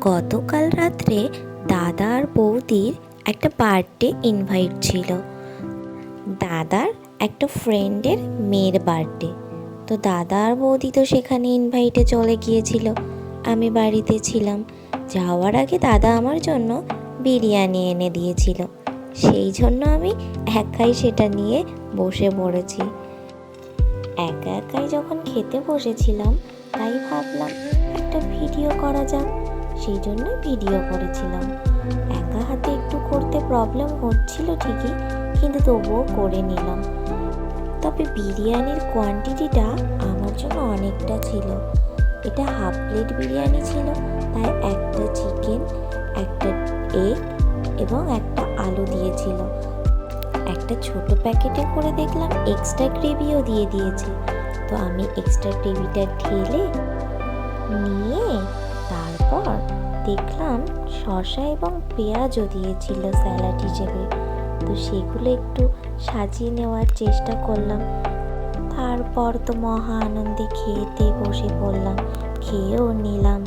গতকাল রাত্রে দাদা আর বৌদির একটা বার্থডে ইনভাইট ছিল। দাদার একটা ফ্রেন্ডের মেয়ের বার্থডে। তো দাদা আর বৌদি তো সেখানে ইনভাইটে চলে গিয়েছিল, আমি বাড়িতে ছিলাম। যাওয়ার আগে দাদা আমার জন্য বিরিয়ানি এনে দিয়েছিল, সেই জন্য আমি একাই সেটা নিয়ে বসে পড়েছি। একা একাই যখন খেতে বসেছিলাম তাই ভাবলাম একটা ভিডিও করা যাক, সেই জন্য ভিডিও করেছিলাম। একা হাতে একটু করতে প্রবলেম হচ্ছিল ঠিকই, কিন্তু তবুও করে নিলাম। তবে বিরিয়ানির কোয়ান্টিটিটা আমার জন্য অনেকটা ছিল। এটা হাফ প্লেট বিরিয়ানি ছিল, তাই একটা চিকেন, একটা এগ এবং একটা আলু দিয়েছিল। একটা ছোট প্যাকেটে করে দেখলাম এক্সট্রা গ্রেভিও দিয়ে দিয়েছে। তো আমি এক্সট্রা গ্রেভিটা ঢেলে নিয়ে তারপর দেখলাম শসা এবং পেঁয়াজও দিয়েছিল স্যালাড হিসেবে। তো সেগুলো একটু সাজিয়ে নেওয়ার চেষ্টা করলাম। তারপর তো মহা আনন্দে খেতে বসে পড়লাম, খেয়েও নিলাম।